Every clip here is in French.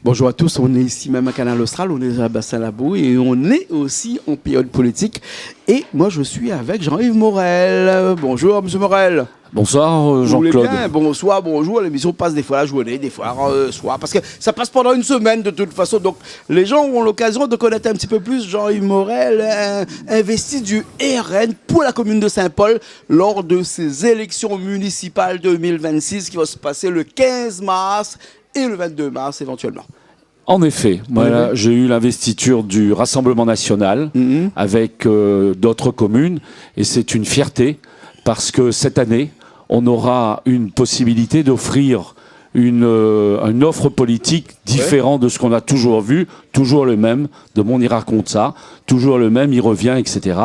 Bonjour à tous, on est ici même à Canal Austral, on est à Bassin-Labou et on est aussi en période politique. Et moi je suis avec Jean-Yves Morel. Bonjour Monsieur Morel. Bonsoir Jean-Claude. Bonsoir, bonjour. L'émission passe des fois la journée, des fois soir, parce que ça passe pendant une semaine de toute façon. Donc les gens ont l'occasion de connaître un petit peu plus Jean-Yves Morel, investi du RN pour la commune de Saint-Paul lors de ces élections municipales 2026 qui vont se passer le 15 mars et le 22 mars éventuellement. En effet, voilà, j'ai eu l'investiture du Rassemblement national avec d'autres communes et c'est une fierté parce que cette année, on aura une possibilité d'offrir une offre politique différente de ce qu'on a toujours vu, toujours le même, de mon il raconte ça, toujours le même, il revient, etc.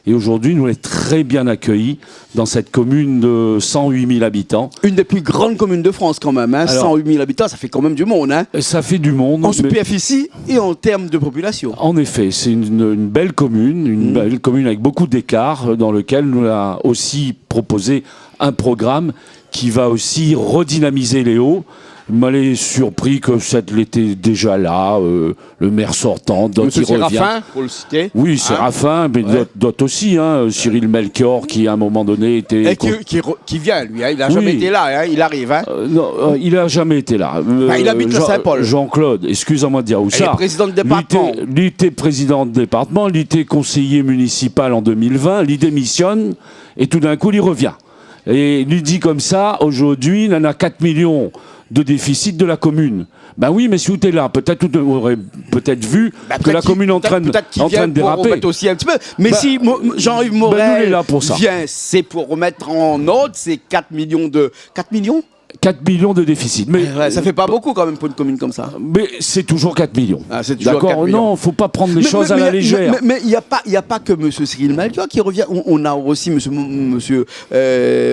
Et aujourd'hui, nous sommes très bien accueillis dans cette commune de 108 000 habitants. Une des plus grandes communes de France quand même, hein. Alors, 108 000 habitants, ça fait quand même du monde. Hein. Ça fait du monde. En superficie et en termes de population. En effet, c'est une belle commune, belle commune avec beaucoup d'écarts, dans lequel nous avons aussi proposé un programme qui va aussi redynamiser les Hauts. Je m'allais surpris que cette était déjà là, le maire sortant, d'autres qui revient. Séraphin, pour le citer. Oui, Séraphin, mais d'autres aussi. Hein. Cyril Melchior, qui à un moment donné était... Et qui vient, lui, hein. Il n'a jamais été là, hein. Il arrive. Hein. Non, il n'a jamais été là. Il habite à Saint-Paul. Jean-Claude, excusez-moi de dire où ça. Il est président de département. Il était président de département, il était conseiller municipal en 2020, il démissionne, et tout d'un coup, il revient. Et il lui dit comme ça, aujourd'hui, il en a 4 millions de déficit de la commune. Ben oui, mais si vous êtes là, peut-être vous aurez peut-être vu que la commune est en train de déraper. Aussi un petit peu. Mais si Jean-Yves Morel vient, c'est pour remettre en ordre ces 4 millions de... 4 millions 4 millions de déficit. Mais ça fait pas beaucoup quand même pour une commune comme ça. Mais c'est toujours 4 millions. Ah, c'est toujours d'accord. Non, faut pas prendre les choses à la légère. Mais il n'y a pas que M. Cyril Melchior qui revient. On a aussi monsieur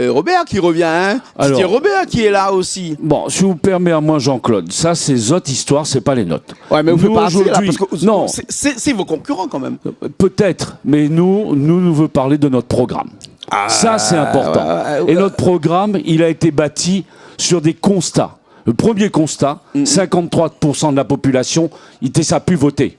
Robert qui revient. Hein. Didier Robert qui est là aussi. Bon, si vous permettez à moi, Jean-Claude, ça c'est autre histoire, c'est pas les nôtres. Ouais, mais vous pouvez pas parce que non, c'est vos concurrents quand même. Peut-être, mais nous veut parler de notre programme. Ça c'est important. Et notre programme, il a été bâti sur des constats. Le premier constat, 53% de la population, ça a pu voter.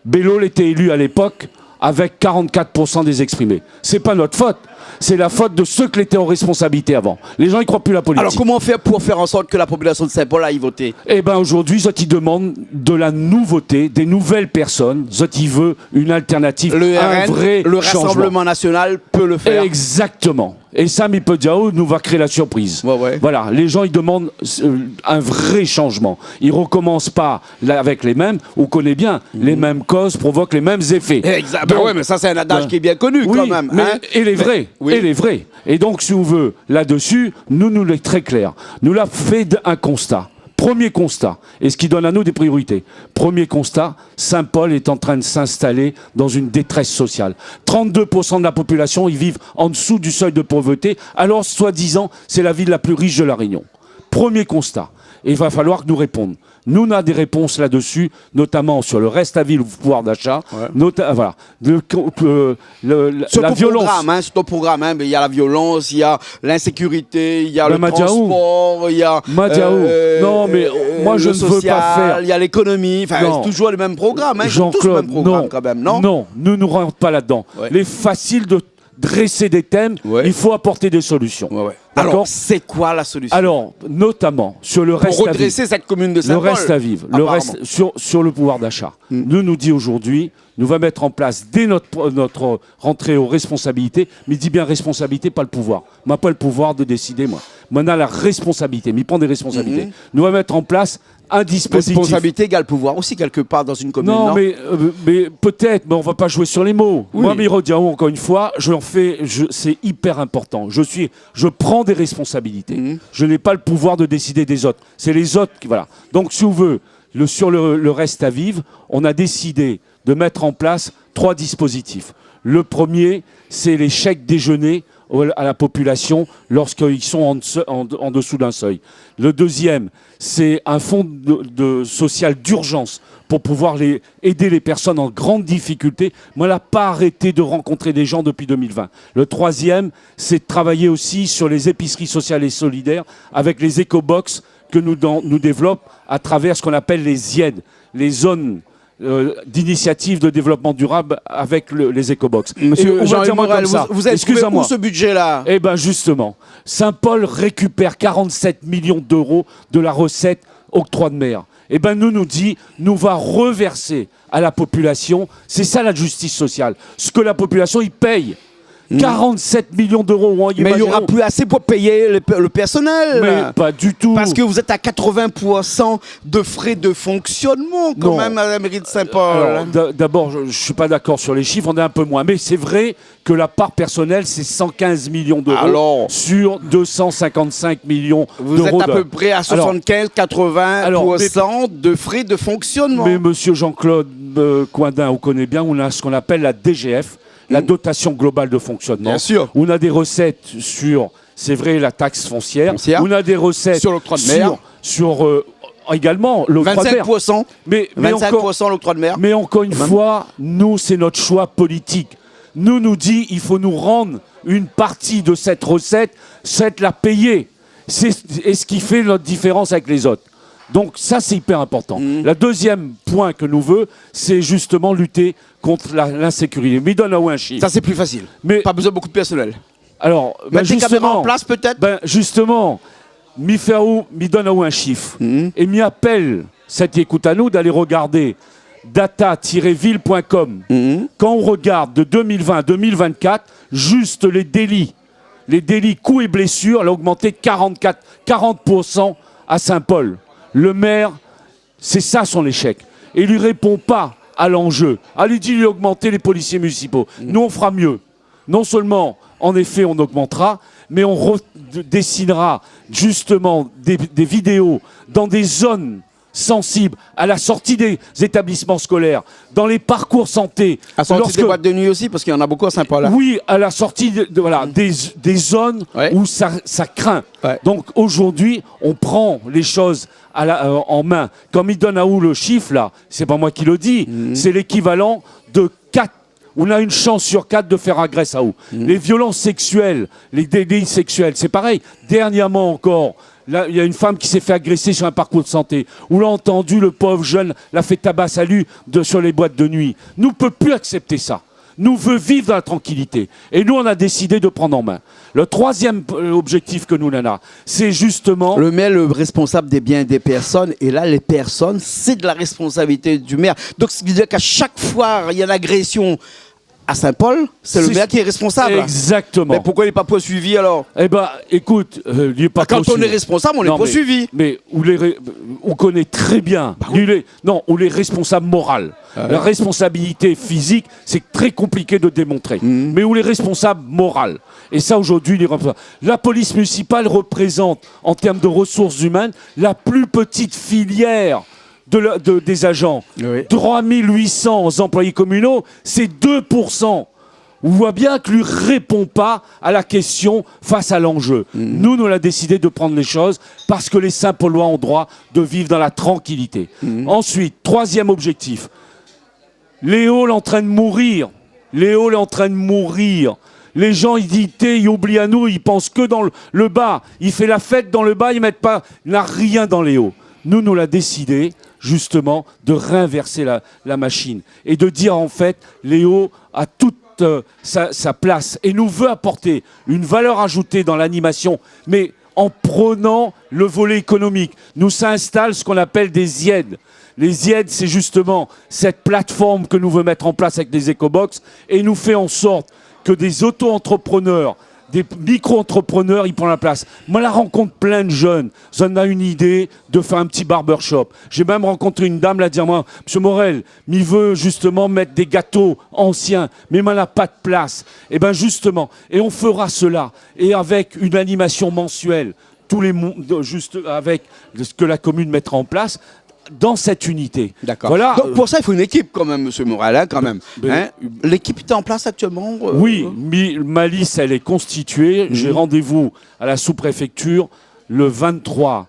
Bello était élu à l'époque avec 44% des exprimés. C'est pas notre faute. C'est la faute de ceux qui étaient en responsabilité avant. Les gens, ils croient plus à la politique. Alors, comment faire pour faire en sorte que la population de Saint-Paul aille voter? Eh bien, aujourd'hui, ils demandent de la nouveauté, des nouvelles personnes. Ils veulent une alternative, un vrai le Rassemblement national peut le faire. Exactement. Et Sami Pediao nous va créer la surprise. Ouais. Voilà, les gens, ils demandent un vrai changement. Ils ne recommencent pas avec les mêmes. On connaît bien, les mêmes causes provoquent les mêmes effets. Exactement. Oui, mais ça, c'est un adage qui est bien connu quand même. Mais hein. il est vrai. Il est vrai. Et donc, si on veut, là-dessus, nous est très clair. Nous l'avons fait un constat. Premier constat, et ce qui donne à nous des priorités. Premier constat, Saint-Paul est en train de s'installer dans une détresse sociale. 32% de la population, ils vivent en dessous du seuil de pauvreté, alors soi-disant, c'est la ville la plus riche de La Réunion. Premier constat. Et il va falloir que nous répondions. Nous, on a des réponses là-dessus, notamment sur le reste à ville, le pouvoir d'achat. Voilà. Sur la violence. Sur ton programme, hein, il y a la violence, il y a l'insécurité, il y a le transport, il y a... non, mais moi, je ne veux pas faire... Il y a l'économie, enfin, c'est toujours le même programme. Hein, Jean-Claude, non. Quand même, non. Non, nous ne rentrons pas là-dedans. Les faciles de dresser des thèmes, il faut apporter des solutions. Alors, c'est quoi la solution? Alors, notamment, sur le reste à vivre. Pour redresser cette commune de Saint-Paul. Le reste à vivre. Le reste, sur le pouvoir d'achat. Nous dit aujourd'hui, nous va mettre en place, dès notre rentrée aux responsabilités, mais dit bien responsabilité, pas le pouvoir. On n'a pas le pouvoir de décider, moi. On a la responsabilité, mais il prend des responsabilités. Nous va mettre en place un dispositif. Responsabilité égale pouvoir aussi, quelque part, dans une commune, non? Mais peut-être, mais on ne va pas jouer sur les mots. Moi, Miro Diao, encore une fois, c'est hyper important. Je prends des responsabilités. Je n'ai pas le pouvoir de décider des autres. C'est les autres qui... Voilà. Donc, si on veut, sur le reste à vivre, on a décidé de mettre en place 3 dispositifs. Le premier, c'est les chèques déjeuner à la population lorsqu'ils sont en dessous d'un seuil. Le deuxième, c'est un fonds social d'urgence pour pouvoir aider les personnes en grande difficulté. Moi, elle n'a pas arrêté de rencontrer des gens depuis 2020. Le troisième, c'est de travailler aussi sur les épiceries sociales et solidaires avec les éco-box que nous développons à travers ce qu'on appelle les ZIED, les zones d'initiative de développement durable avec les écobox. Monsieur Jean-Yves Morel, vous avez trouvé où ce budget-là? Eh bien justement, Saint-Paul récupère 47 millions d'euros de la recette octroi de mer. Eh bien nous dit, nous va reverser à la population, c'est ça la justice sociale, ce que la population y paye. 47 millions d'euros. Mais il n'y aura plus assez pour payer le personnel. Mais pas du tout. Parce que vous êtes à 80% de frais de fonctionnement quand même à la mairie de Saint-Paul. D'abord, je ne suis pas d'accord sur les chiffres, on est un peu moins. Mais c'est vrai que la part personnelle, c'est 115 millions d'euros sur 255 millions d'euros. Vous êtes à peu près à 75-80% de frais de fonctionnement. Mais monsieur Jean-Claude Coindin, vous connaissez bien, on a ce qu'on appelle la DGF. La dotation globale de fonctionnement. Bien sûr. On a des recettes sur, c'est vrai, la taxe foncière. On a des recettes sur l'octroi de mer. Sur également l'octroi de mer. 25%. Mais 25% l'octroi de mer. Mais encore une fois, nous, c'est notre choix politique. Nous dit, il faut nous rendre une partie de cette recette, c'est la payer. C'est ce qui fait notre différence avec les autres. Donc ça, c'est hyper important. Le deuxième point que nous voulons, c'est justement lutter contre l'insécurité. Mais donne un chiffre. Ça, c'est plus facile. Mais pas besoin de beaucoup de personnel. Alors, justement, en place peut-être. Justement, mi donne un chiffre. Et mi appelle cette écoute à nous d'aller regarder data-ville.com. Quand on regarde de 2020 à 2024, juste les délits coups et blessures, elle a augmenté de 40% à Saint-Paul. Le maire, c'est ça son échec. Et il ne lui répond pas à l'enjeu. Allez, dis-lui augmenter les policiers municipaux. Nous, on fera mieux. Non seulement, en effet, on augmentera, mais on dessinera justement des vidéos dans des zones sensibles à la sortie des établissements scolaires, dans les parcours santé. À la sortie des boîtes de nuit aussi, parce qu'il y en a beaucoup à Saint-Paul. Oui, à la sortie des zones où ça craint. Ouais. Donc aujourd'hui, on prend les choses en main. Comme il donne à où le chiffre, là, c'est pas moi qui le dis, c'est l'équivalent de 4. On a une chance sur 4 de faire agresser à où. Les violences sexuelles, les délits sexuels, c'est pareil. Dernièrement encore, là, il y a une femme qui s'est fait agresser sur un parcours de santé. On l'a entendu, le pauvre jeune l'a fait tabasser à lui sur les boîtes de nuit. Nous ne pouvons plus accepter ça. Nous voulons vivre dans la tranquillité. Et nous, on a décidé de prendre en main. Le troisième objectif que nous avons, c'est justement... Le maire, le responsable des biens des personnes. Et là, les personnes, c'est de la responsabilité du maire. Donc, ce qui veut dire qu'à chaque fois, il y a une agression à Saint-Paul, c'est le maire qui est responsable. Exactement. Mais pourquoi il n'est pas poursuivi alors? Eh bien, écoute, il n'est pas poursuivi. Quand on est responsable, on est poursuivi. Mais on connaît très bien. On est responsable moral. La responsabilité physique, c'est très compliqué de démontrer. Mais on est responsable moral. Et ça, aujourd'hui, la police municipale représente, en termes de ressources humaines, la plus petite filière des agents. 3800 employés communaux, c'est 2%. On voit bien que lui répond pas à la question face à l'enjeu. Nous, on a décidé de prendre les choses parce que les Saint-Paulois ont droit de vivre dans la tranquillité. Ensuite, troisième objectif. Léo est en train de mourir. Léo est en train de mourir. Les gens, ils disent, ils oublient à nous, ils pensent que dans le bas. Il fait la fête dans le bas, il n'a rien dans les hauts. Nous, on l'a décidé, justement, de réinverser la machine et de dire, en fait, Léo a toute sa place et nous veut apporter une valeur ajoutée dans l'animation, mais en prenant le volet économique. Nous s'installe ce qu'on appelle des ZIED. Les ZIED, c'est justement cette plateforme que nous voulons mettre en place avec des écobox et nous fait en sorte que des auto-entrepreneurs, des micro-entrepreneurs, ils prennent la place. Moi, la rencontre plein de jeunes. J'en ai une idée de faire un petit barbershop. J'ai même rencontré une dame, là, dire, moi, Monsieur Morel, il veut justement mettre des gâteaux anciens, mais il n'a pas de place. Et bien, justement, et on fera cela. Et avec une animation mensuelle, juste avec ce que la commune mettra en place, dans cette unité. D'accord. Voilà. Donc pour ça, il faut une équipe quand même, Monsieur Morel, quand même. L'équipe est en place actuellement Oui, ma liste, elle est constituée. J'ai rendez-vous à la sous-préfecture le 23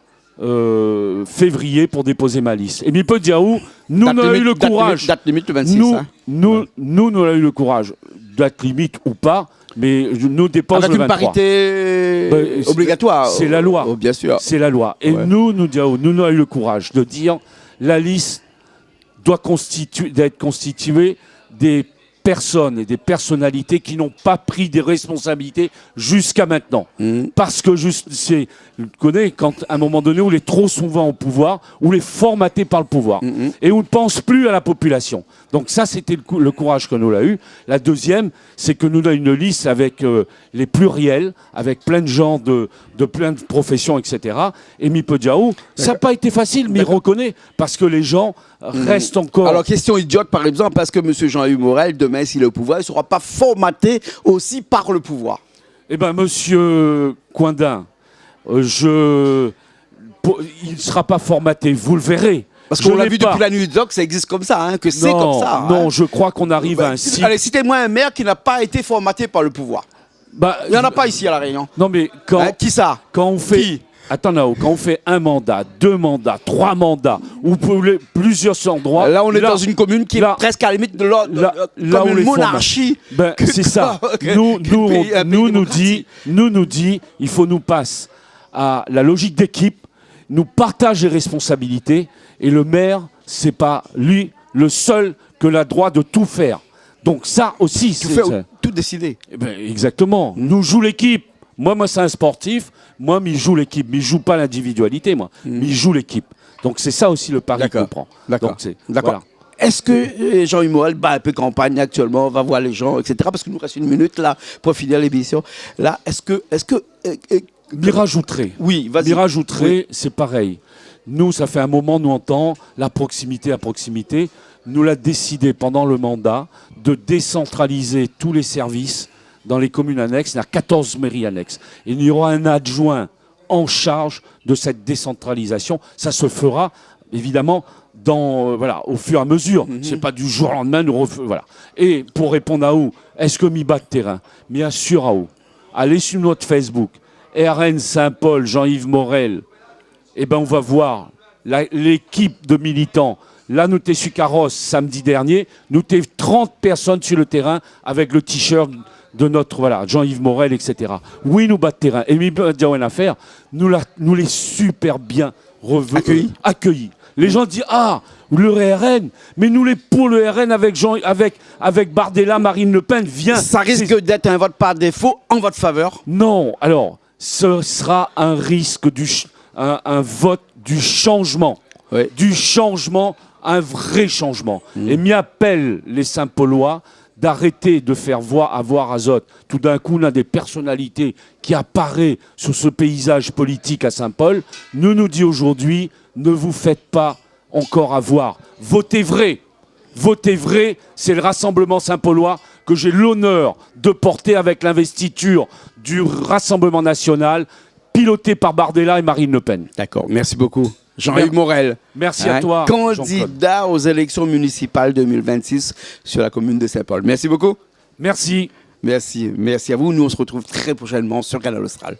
février pour déposer ma liste. Et il peut dire où nous, on a eu le courage. Date limite le 26. Nous, on a eu le courage. Date limite ou pas. mais nous dépose avec le une 23. parité obligatoire. C'est la loi. Oh, bien sûr. C'est la loi. Et nous avons eu le courage de dire la liste doit d'être constituée des personnes et des personnalités qui n'ont pas pris des responsabilités jusqu'à maintenant. Parce que tu connais, quand à un moment donné, on est trop souvent au pouvoir, on est formaté par le pouvoir. Et on ne pense plus à la population. Donc ça, c'était le courage que nous avons eu. La deuxième, c'est que nous avons une liste avec les pluriels, avec plein de gens de plein de professions, etc. Et Mipo Diao, ça n'a pas été facile, mais il reconnaît, parce que les gens restent encore... Alors, question idiote, par exemple, parce que M. Jean-Yves Morel, demain, s'il est au pouvoir, il ne sera pas formaté aussi par le pouvoir. Eh bien, monsieur Coindin, il ne sera pas formaté, vous le verrez. Parce qu'on l'a vu depuis la nuit doc, ça existe comme ça, hein, que c'est comme ça. Non, hein. je crois qu'on arrive à un cycle. Allez, citez-moi un maire qui n'a pas été formaté par le pouvoir. Il n'y en a pas ici à La Réunion. Non, mais quand... qui ça? Quand on fait... Qui? Attends, Nao, quand on fait un mandat, 2 mandats, 3 mandats, ou plusieurs endroits... Là, on est dans une commune qui est presque à la limite de l'ordre, comme une monarchie. C'est ça. Nous nous dit, il faut nous passer à la logique d'équipe, nous partage les responsabilités, et le maire, c'est pas lui le seul que a le droit de tout faire. Donc ça aussi, tout décider. Eh ben, exactement. Nous joue l'équipe. Moi, c'est un sportif. Moi, il joue l'équipe. Mais il joue pas l'individualité, moi. Mais il joue l'équipe. Donc c'est ça aussi le pari qu'on prend. D'accord. Voilà. Est-ce que Jean-Yves Morel bat un peu campagne actuellement, va voir les gens, etc. Parce qu'il nous reste 1 minute là pour finir l'émission. Là, est-ce que Mirage Outré. Oui, vas-y. Mirage Outré, c'est pareil. Nous, ça fait un moment, nous entend la proximité à proximité. Nous l'a décidé pendant le mandat de décentraliser tous les services dans les communes annexes. Il y a 14 mairies annexes. Et il y aura un adjoint en charge de cette décentralisation. Ça se fera, évidemment, au fur et à mesure. C'est pas du jour au lendemain. Voilà. Et pour répondre à où, est-ce que mi bas de terrain? Bien sûr à où. Allez sur notre Facebook, RN Saint-Paul, Jean-Yves Morel. Eh ben, on va voir l'équipe de militants. Là, nous t'es sur carrosse samedi dernier. Nous t'es 30 personnes sur le terrain avec le t-shirt de notre Jean-Yves Morel, etc. Oui, nous bat de terrain. Et mi dire une affaire, nous les super bien accueillis. Les gens disent le RN, mais nous les pour le RN avec Bardella, Marine Le Pen, viens. Ça risque d'être un vote par défaut en votre faveur? Non. Alors, ce sera un risque un vote du changement. Oui. Du changement, un vrai changement. Et m'y appelle les Saint-Paulois d'arrêter de faire avoir Azote. Tout d'un coup, on a des personnalités qui apparaissent sur ce paysage politique à Saint-Paul. Nous dit aujourd'hui, ne vous faites pas encore avoir. Votez vrai. Votez vrai, c'est le Rassemblement Saint-Paulois que j'ai l'honneur de porter avec l'investiture du Rassemblement National, piloté par Bardella et Marine Le Pen. D'accord, merci beaucoup. Jean-Yves Morel. Merci à toi. Candidat aux élections municipales 2026 sur la commune de Saint-Paul. Merci beaucoup. Merci. Merci à vous. Nous, on se retrouve très prochainement sur Canal Austral.